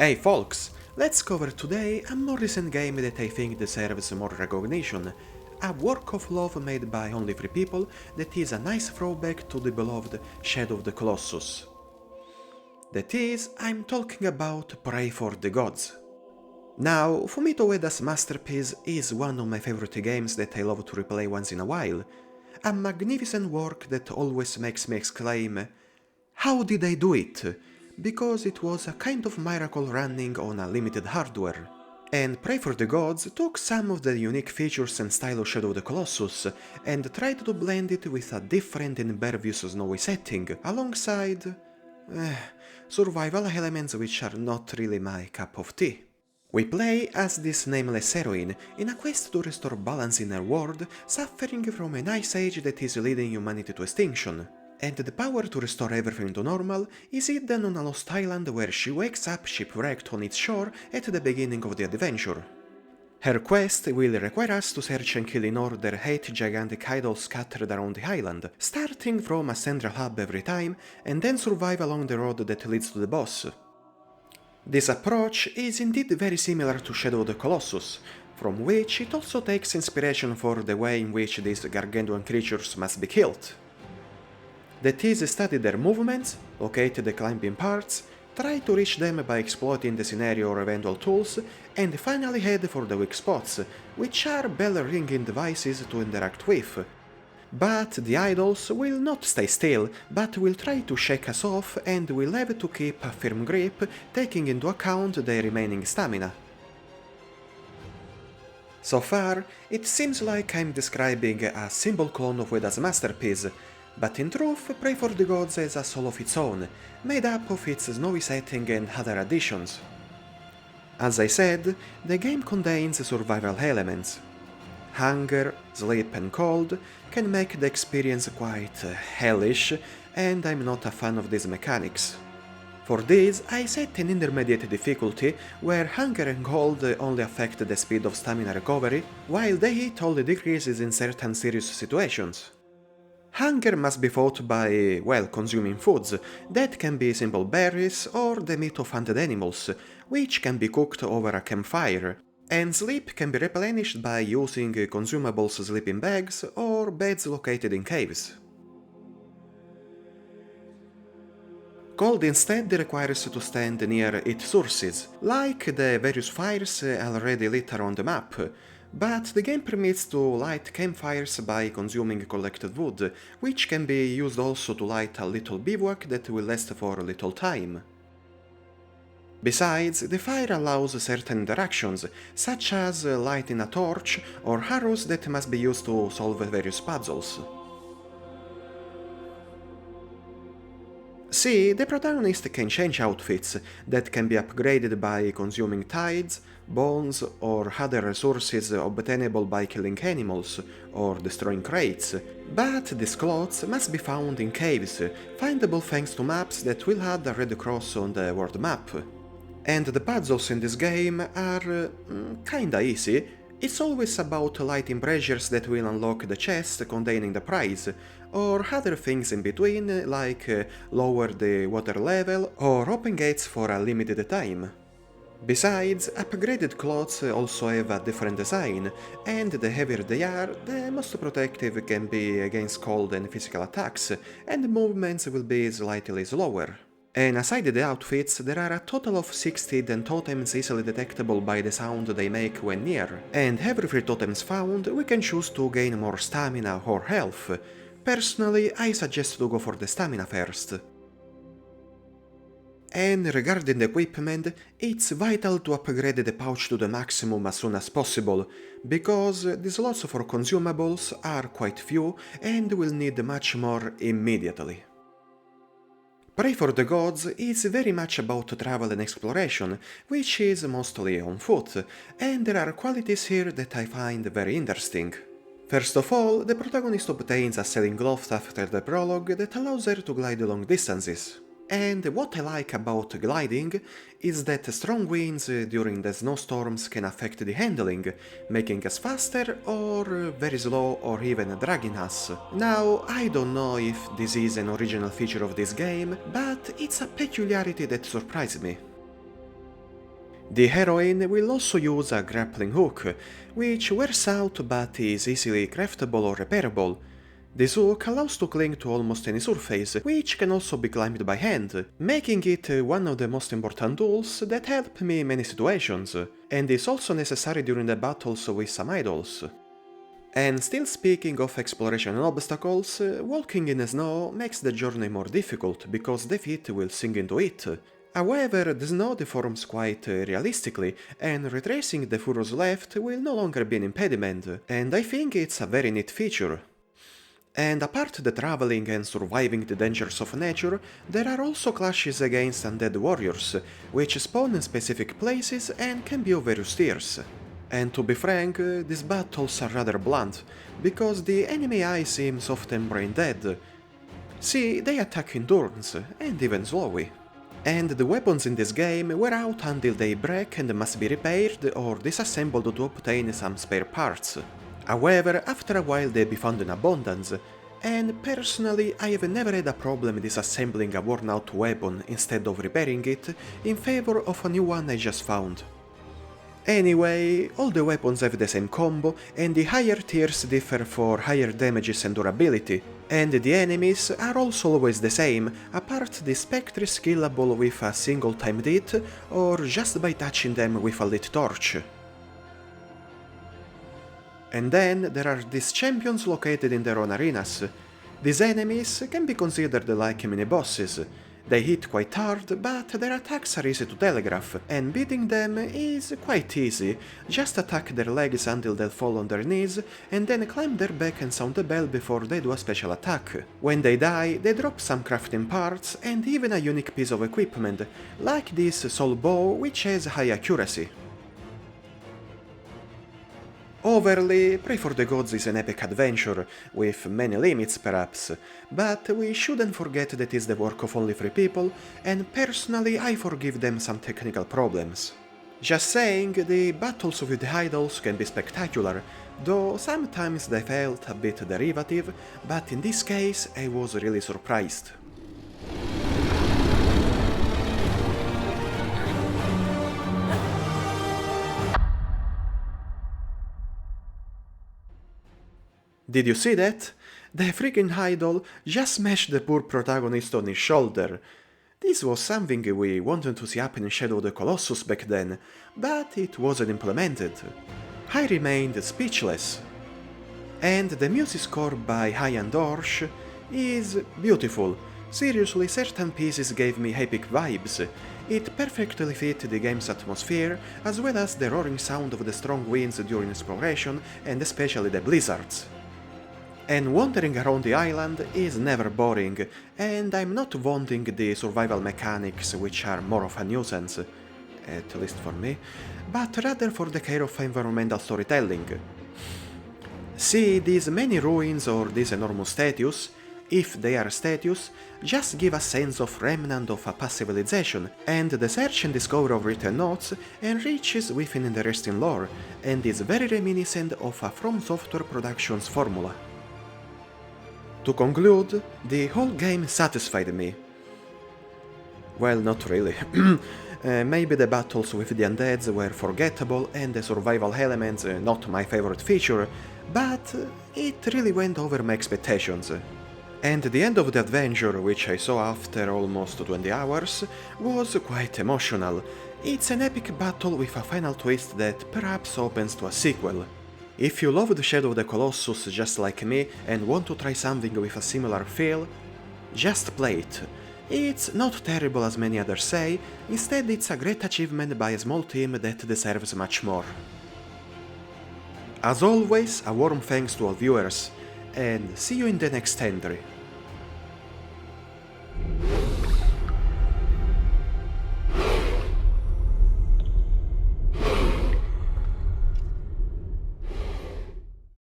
Hey folks, let's cover today a more recent game that I think deserves more recognition. A work of love made by only 3 people that is a nice throwback to the beloved Shadow of the Colossus. That is, I'm talking about Pray for the Gods. Now, Fumito Ueda's masterpiece is one of my favorite games that I love to replay once in a while. A magnificent work that always makes me exclaim, how did I do it? Because it was a kind of miracle running on a limited hardware. And Pray for the Gods took some of the unique features and style of Shadow of the Colossus and tried to blend it with a different and impervious snowy setting, alongside survival elements which are not really my cup of tea. We play as this nameless heroine in a quest to restore balance in her world, suffering from an ice age that is leading humanity to extinction. And the power to restore everything to normal is hidden on a lost island where she wakes up shipwrecked on its shore at the beginning of the adventure. Her quest will require us to search and kill in order 8 gigantic idols scattered around the island, starting from a central hub every time, and then survive along the road that leads to the boss. This approach is indeed very similar to Shadow of the Colossus, from which it also takes inspiration for the way in which these gargantuan creatures must be killed. That is, study their movements, locate the climbing parts, try to reach them by exploiting the scenario or eventual tools, and finally head for the weak spots, which are bell-ringing devices to interact with. But the idols will not stay still, but will try to shake us off and will have to keep a firm grip, taking into account their remaining stamina. So far, it seems like I'm describing a simple clone of Ueda's masterpiece, but in truth, Pray for the Gods has a soul of its own, made up of its snowy setting and other additions. As I said, the game contains survival elements. Hunger, sleep and cold can make the experience quite hellish, and I'm not a fan of these mechanics. For this, I set an intermediate difficulty, where hunger and cold only affect the speed of stamina recovery, while the heat only decreases in certain serious situations. Hunger must be fought by, well, consuming foods, that can be simple berries or the meat of hunted animals, which can be cooked over a campfire, and sleep can be replenished by using consumable sleeping bags or beds located in caves. Cold instead requires to stand near its sources, like the various fires already lit around the map, but the game permits to light campfires by consuming collected wood, which can be used also to light a little bivouac that will last for a little time. Besides, the fire allows certain interactions, such as lighting a torch or arrows that must be used to solve various puzzles. See, the protagonist can change outfits that can be upgraded by consuming tides, bones, or other resources obtainable by killing animals or destroying crates, but these clothes must be found in caves, findable thanks to maps that will add a red cross on the world map. And the puzzles in this game are kinda easy. It's always about lighting treasures that will unlock the chest containing the prize, or other things in between, like lower the water level or open gates for a limited time. Besides, upgraded clothes also have a different design, and the heavier they are, the most protective can be against cold and physical attacks, and movements will be slightly slower. And aside the outfits, there are a total of 6 hidden totems easily detectable by the sound they make when near, and every 3 totems found we can choose to gain more stamina or health. Personally, I suggest to go for the stamina first. And regarding the equipment, it's vital to upgrade the pouch to the maximum as soon as possible, because the slots for consumables are quite few and will need much more immediately. Pray for the Gods is very much about travel and exploration, which is mostly on foot, and there are qualities here that I find very interesting. First of all, the protagonist obtains a sailing glove after the prologue that allows her to glide long distances. And what I like about gliding is that strong winds during the snowstorms can affect the handling, making us faster or very slow or even dragging us. Now, I don't know if this is an original feature of this game, but it's a peculiarity that surprised me. The heroine will also use a grappling hook, which wears out but is easily craftable or repairable. This hook allows to cling to almost any surface, which can also be climbed by hand, making it one of the most important tools that help me in many situations, and is also necessary during the battles with some idols. And still speaking of exploration and obstacles, walking in the snow makes the journey more difficult because the feet will sink into it. However, the snow deforms quite realistically, and retracing the furrows left will no longer be an impediment, and I think it's a very neat feature. And apart the traveling and surviving the dangers of nature, there are also clashes against undead warriors, which spawn in specific places and can be of various tiers. And to be frank, these battles are rather blunt, because the enemy eye seems often brain dead. See, they attack in turns, and even slowly. And the weapons in this game wear out until they break and must be repaired or disassembled to obtain some spare parts. However, after a while they be found in abundance, and personally I have never had a problem disassembling a worn out weapon instead of repairing it in favor of a new one I just found. Anyway, all the weapons have the same combo, and the higher tiers differ for higher damages and durability, and the enemies are also always the same, apart the Spectre is killable with a single timed hit or just by touching them with a lit torch. And then there are these champions located in their own arenas. These enemies can be considered like mini-bosses. They hit quite hard, but their attacks are easy to telegraph, and beating them is quite easy. Just attack their legs until they fall on their knees, and then climb their back and sound the bell before they do a special attack. When they die, they drop some crafting parts and even a unique piece of equipment, like this soul bow which has high accuracy. Overly, Pray for the Gods is an epic adventure, with many limits perhaps, but we shouldn't forget that it's the work of only 3 people, and personally I forgive them some technical problems. Just saying, the battles with the idols can be spectacular, though sometimes they felt a bit derivative, but in this case I was really surprised. Did you see that? The freaking idol just smashed the poor protagonist on his shoulder. This was something we wanted to see happen in Shadow of the Colossus back then, but it wasn't implemented. I remained speechless. And the music score by Ian Dorsch is beautiful. Seriously, certain pieces gave me epic vibes. It perfectly fit the game's atmosphere, as well as the roaring sound of the strong winds during exploration and especially the blizzards. And wandering around the island is never boring, and I'm not wanting the survival mechanics which are more of a nuisance, at least for me, but rather for the care of environmental storytelling. See, these many ruins or these enormous statues, if they are statues, just give a sense of remnant of a past civilization, and the search and discovery of written notes enriches within interesting lore, and is very reminiscent of a From Software Productions formula. To conclude, the whole game satisfied me. Well, not really. Maybe the battles with the undeads were forgettable and the survival elements not my favorite feature, but it really went over my expectations. And the end of the adventure, which I saw after almost 20 hours, was quite emotional. It's an epic battle with a final twist that perhaps opens to a sequel. If you loved Shadow of the Colossus just like me and want to try something with a similar feel, just play it. It's not terrible as many others say, instead it's a great achievement by a small team that deserves much more. As always, a warm thanks to all viewers, and see you in the next entry.